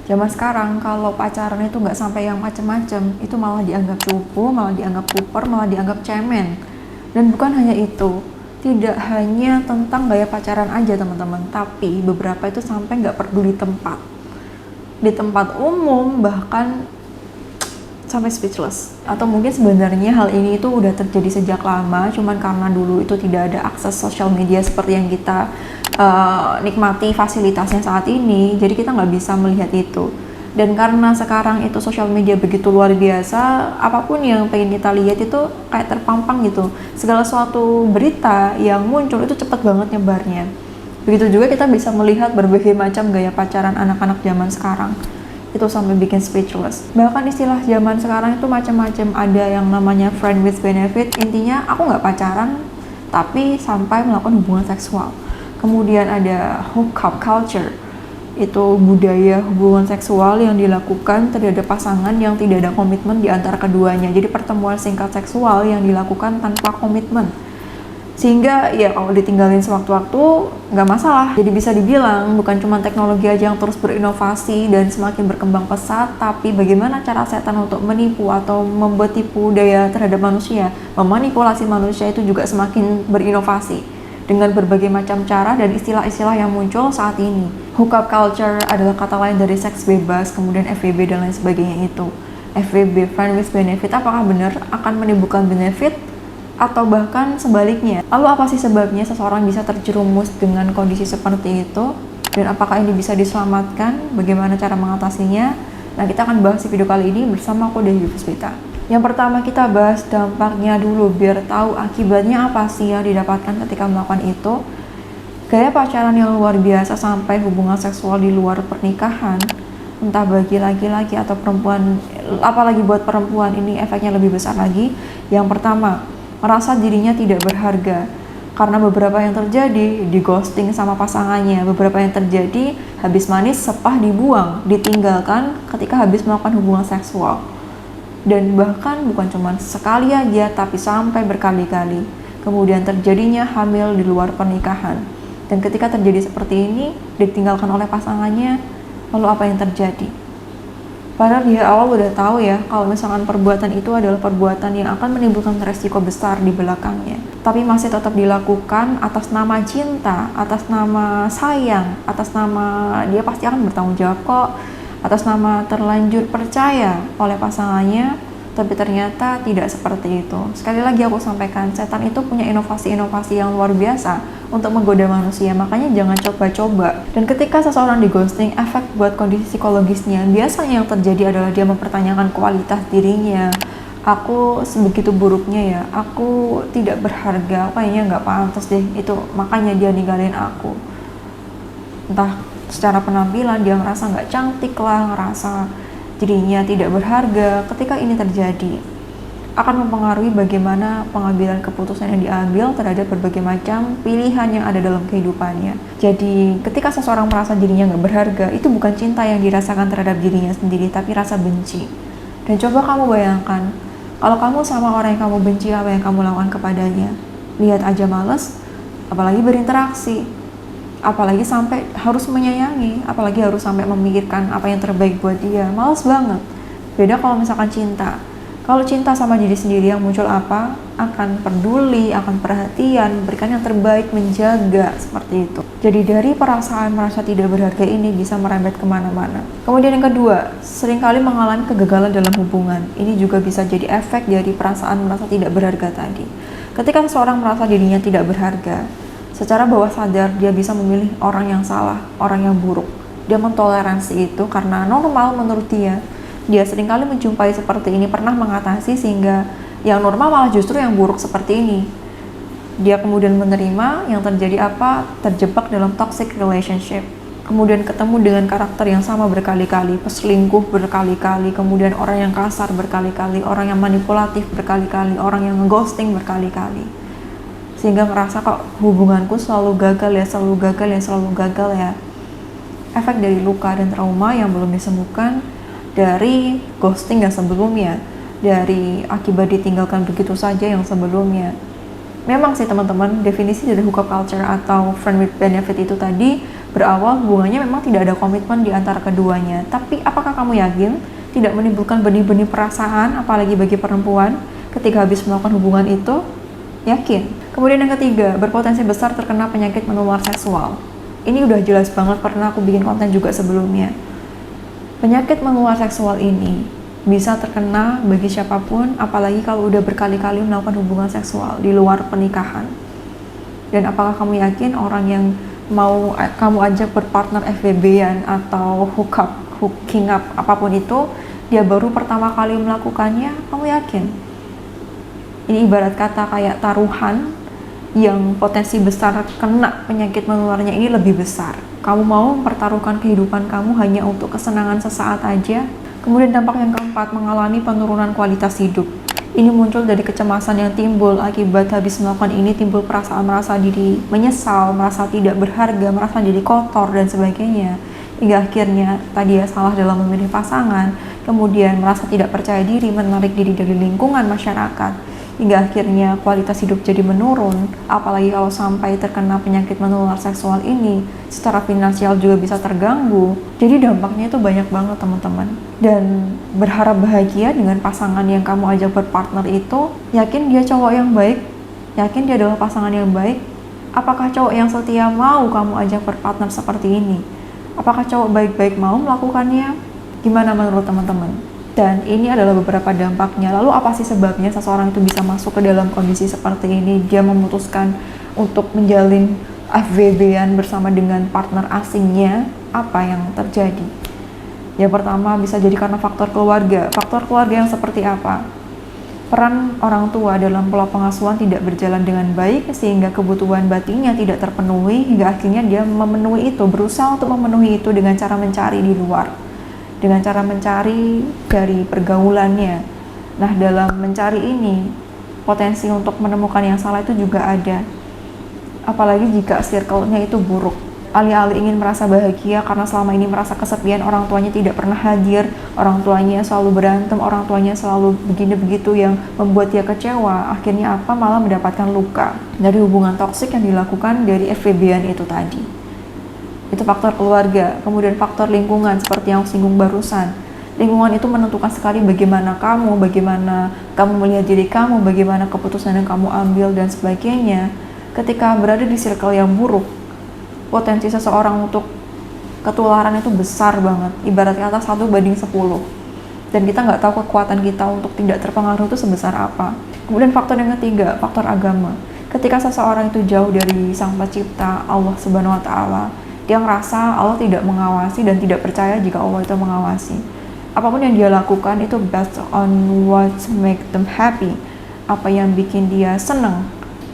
Zaman sekarang kalau pacaran itu nggak sampai yang macem-macem, itu malah dianggap cupu, malah dianggap kuper, malah dianggap cemen. Dan bukan hanya itu, tidak hanya tentang gaya pacaran aja teman-teman, tapi beberapa itu sampai nggak peduli tempat. Di tempat umum bahkan sampai speechless. Atau mungkin sebenarnya hal ini itu udah terjadi sejak lama, cuman karena dulu itu tidak ada akses sosial media seperti yang kita nikmati fasilitasnya saat ini, jadi kita nggak bisa melihat itu. Dan karena sekarang itu sosial media begitu luar biasa, apapun yang pengen kita lihat itu kayak terpampang gitu. Segala suatu berita yang muncul itu cepet banget nyebarnya. Begitu juga kita bisa melihat berbagai macam gaya pacaran anak-anak zaman sekarang. Itu sampai bikin speechless. Bahkan istilah zaman sekarang itu macam-macam. Ada yang namanya friend with benefit, intinya aku nggak pacaran tapi sampai melakukan hubungan seksual. Kemudian ada hookup culture, itu budaya hubungan seksual yang dilakukan terhadap pasangan yang tidak ada komitmen di antara keduanya. Jadi pertemuan singkat seksual yang dilakukan tanpa komitmen, sehingga ya kalau ditinggalin sewaktu-waktu nggak masalah. Jadi bisa dibilang bukan cuma teknologi aja yang terus berinovasi dan semakin berkembang pesat, tapi bagaimana cara setan untuk menipu atau membuat tipu daya terhadap manusia, memanipulasi manusia itu juga semakin berinovasi dengan berbagai macam cara dan istilah-istilah yang muncul saat ini. Hookup culture adalah kata lain dari seks bebas, kemudian FWB dan lain sebagainya itu. FWB, friend with benefit, apakah benar akan menimbulkan benefit atau bahkan sebaliknya? Lalu apa sih sebabnya seseorang bisa terjerumus dengan kondisi seperti itu? Dan apakah ini bisa diselamatkan? Bagaimana cara mengatasinya? Nah, kita akan bahas di video kali ini bersama aku Dewi Puspita. Yang pertama kita bahas dampaknya dulu biar tahu akibatnya apa sih yang didapatkan ketika melakukan itu. Gaya pacaran yang luar biasa sampai hubungan seksual di luar pernikahan, entah bagi laki-laki atau perempuan, apalagi buat perempuan ini efeknya lebih besar lagi. Yang pertama, merasa dirinya tidak berharga karena beberapa yang terjadi di ghosting sama pasangannya, beberapa yang terjadi habis manis sepah dibuang, ditinggalkan ketika habis melakukan hubungan seksual. Dan bahkan bukan cuma sekali aja, tapi sampai berkali-kali. Kemudian terjadinya hamil di luar pernikahan. Dan ketika terjadi seperti ini, ditinggalkan oleh pasangannya, lalu apa yang terjadi? Padahal di awal udah tahu ya, kalau misalkan perbuatan itu adalah perbuatan yang akan menimbulkan resiko besar di belakangnya. Tapi masih tetap dilakukan atas nama cinta, atas nama sayang, atas nama dia pasti akan bertanggung jawab kok, atas nama terlanjur percaya oleh pasangannya, tapi ternyata tidak seperti itu. Sekali lagi aku sampaikan, setan itu punya inovasi-inovasi yang luar biasa untuk menggoda manusia, makanya jangan coba-coba. Dan ketika seseorang di ghosting, efek buat kondisi psikologisnya, biasanya yang terjadi adalah dia mempertanyakan kualitas dirinya. Aku sebegitu buruknya ya, aku tidak berharga, kayaknya nggak pantas deh, itu makanya dia ninggalin aku. Entah secara penampilan dia ngerasa nggak cantik lah, ngerasa dirinya tidak berharga. Ketika ini terjadi, akan mempengaruhi bagaimana pengambilan keputusan yang diambil terhadap berbagai macam pilihan yang ada dalam kehidupannya. Jadi ketika seseorang merasa dirinya nggak berharga, itu bukan cinta yang dirasakan terhadap dirinya sendiri, tapi rasa benci. Dan coba kamu bayangkan, kalau kamu sama orang yang kamu benci, apa yang kamu lakukan kepadanya? Lihat aja males, apalagi berinteraksi. Apalagi sampai harus menyayangi, apalagi harus sampai memikirkan apa yang terbaik buat dia. Males banget. Beda kalau misalkan cinta. Kalau cinta sama diri sendiri yang muncul apa? Akan peduli, akan perhatian, berikan yang terbaik, menjaga, seperti itu. Jadi dari perasaan merasa tidak berharga ini bisa merembet kemana-mana. Kemudian yang kedua, seringkali mengalami kegagalan dalam hubungan. Ini juga bisa jadi efek dari perasaan merasa tidak berharga tadi. Ketika seseorang merasa dirinya tidak berharga, secara bawah sadar dia bisa memilih orang yang salah, orang yang buruk. Dia mentoleransi itu karena normal menurut dia. Dia seringkali menjumpai seperti ini, pernah mengatasi sehingga yang normal malah justru yang buruk seperti ini. Dia kemudian menerima yang terjadi apa? Terjebak dalam toxic relationship. Kemudian ketemu dengan karakter yang sama berkali-kali, peselingkuh berkali-kali, kemudian orang yang kasar berkali-kali, orang yang manipulatif berkali-kali, orang yang ngeghosting berkali-kali. Sehingga merasa kok hubunganku selalu gagal ya, selalu gagal ya, selalu gagal ya. Efek dari luka dan trauma yang belum disembuhkan dari ghosting yang sebelumnya, dari akibat ditinggalkan begitu saja yang sebelumnya. Memang sih teman-teman, definisi dari hookup culture atau friend with benefit itu tadi Berawal hubungannya memang tidak ada komitmen di antara keduanya, tapi apakah kamu yakin tidak menimbulkan benih-benih perasaan, apalagi bagi perempuan, ketika habis melakukan hubungan itu? Yakin. Kemudian yang ketiga, berpotensi besar terkena penyakit menular seksual. Ini udah jelas banget, pernah aku bikin konten juga sebelumnya. Penyakit menular seksual ini bisa terkena bagi siapapun, apalagi kalau udah berkali-kali melakukan hubungan seksual di luar pernikahan. Dan apakah kamu yakin orang yang mau kamu ajak berpartner FWB-an atau hooking up, apapun itu, dia baru pertama kali melakukannya, kamu yakin? Ini ibarat kata kayak taruhan yang potensi besar kena penyakit menularnya ini lebih besar. Kamu mau mempertaruhkan kehidupan kamu hanya untuk kesenangan sesaat aja? Kemudian dampak yang keempat, mengalami penurunan kualitas hidup. Ini muncul dari kecemasan yang timbul akibat habis melakukan ini, timbul perasaan merasa diri menyesal, merasa tidak berharga, merasa jadi kotor dan sebagainya. Hingga akhirnya tadi ya salah dalam memilih pasangan, kemudian merasa tidak percaya diri, menarik diri dari lingkungan masyarakat. Hingga akhirnya kualitas hidup jadi menurun, apalagi kalau sampai terkena penyakit menular seksual ini, secara finansial juga bisa terganggu. Jadi dampaknya itu banyak banget teman-teman. Dan berharap bahagia dengan pasangan yang kamu ajak berpartner itu, yakin dia cowok yang baik? Yakin dia adalah pasangan yang baik? Apakah cowok yang setia mau kamu ajak berpartner seperti ini? Apakah cowok baik-baik mau melakukannya? Gimana menurut teman-teman? Dan ini adalah beberapa dampaknya. Lalu apa sih sebabnya seseorang itu bisa masuk ke dalam kondisi seperti ini? Dia memutuskan untuk menjalin FWB-an bersama dengan partner asingnya. Apa yang terjadi? Yang pertama bisa jadi karena faktor keluarga. Faktor keluarga yang seperti apa? Peran orang tua dalam pola pengasuhan tidak berjalan dengan baik, sehingga kebutuhan batinnya tidak terpenuhi, hingga akhirnya dia memenuhi itu, berusaha untuk memenuhi itu dengan cara mencari di luar, dengan cara mencari dari pergaulannya. Nah, dalam mencari ini, potensi untuk menemukan yang salah itu juga ada. Apalagi jika circle-nya itu buruk. Alih-alih ingin merasa bahagia karena selama ini merasa kesepian, orang tuanya tidak pernah hadir, orang tuanya selalu berantem, orang tuanya selalu begini-begitu yang membuat dia kecewa. Akhirnya apa? Malah mendapatkan luka dari hubungan toksik yang dilakukan dari FWB-an itu tadi. Itu faktor keluarga. Kemudian faktor lingkungan seperti yang singgung barusan. Lingkungan itu menentukan sekali bagaimana kamu melihat diri kamu, bagaimana keputusan yang kamu ambil dan sebagainya. Ketika berada di circle yang buruk, potensi seseorang untuk ketularan itu besar banget, ibarat kata 1:10. Dan kita nggak tahu kekuatan kita untuk tidak terpengaruh itu sebesar apa. Kemudian faktor yang ketiga, faktor agama. Ketika seseorang itu jauh dari Sang Pencipta, Allah Subhanahu wa Ta'ala, dia ngerasa Allah tidak mengawasi dan tidak percaya jika Allah itu mengawasi. Apapun yang dia lakukan itu based on what make them happy, apa yang bikin dia senang,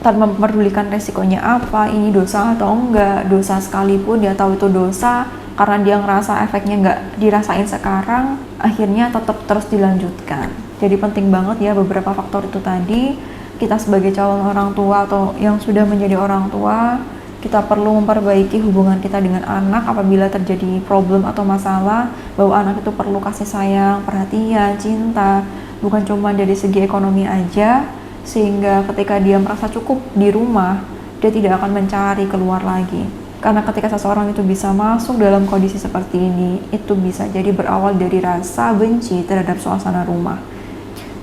tanpa memperdulikan resikonya apa, ini dosa atau enggak. Dosa sekalipun dia tahu itu dosa, karena dia ngerasa efeknya enggak dirasain sekarang, akhirnya tetap terus dilanjutkan. Jadi penting banget ya beberapa faktor itu tadi. Kita sebagai calon orang tua atau yang sudah menjadi orang tua, kita perlu memperbaiki hubungan kita dengan anak apabila terjadi problem atau masalah, bahwa anak itu perlu kasih sayang, perhatian, cinta, bukan cuma dari segi ekonomi aja, sehingga ketika dia merasa cukup di rumah, dia tidak akan mencari keluar lagi. Karena ketika seseorang itu bisa masuk dalam kondisi seperti ini, itu bisa jadi berawal dari rasa benci terhadap suasana rumah.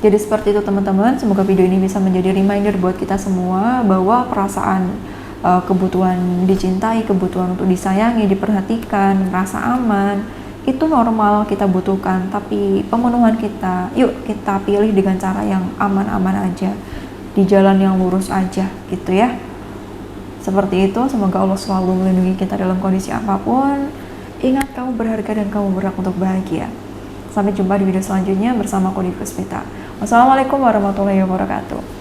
Jadi seperti itu teman-teman, semoga video ini bisa menjadi reminder buat kita semua bahwa perasaan kebutuhan dicintai, kebutuhan untuk disayangi, diperhatikan, rasa aman, itu normal kita butuhkan, tapi pemenuhan kita, yuk kita pilih dengan cara yang aman-aman aja, di jalan yang lurus aja gitu ya. Seperti itu, semoga Allah selalu melindungi kita dalam kondisi apapun. Ingat, kamu berharga dan kamu berhak untuk bahagia. Sampai jumpa di video selanjutnya bersama aku di Puspita. Wassalamualaikum warahmatullahi wabarakatuh.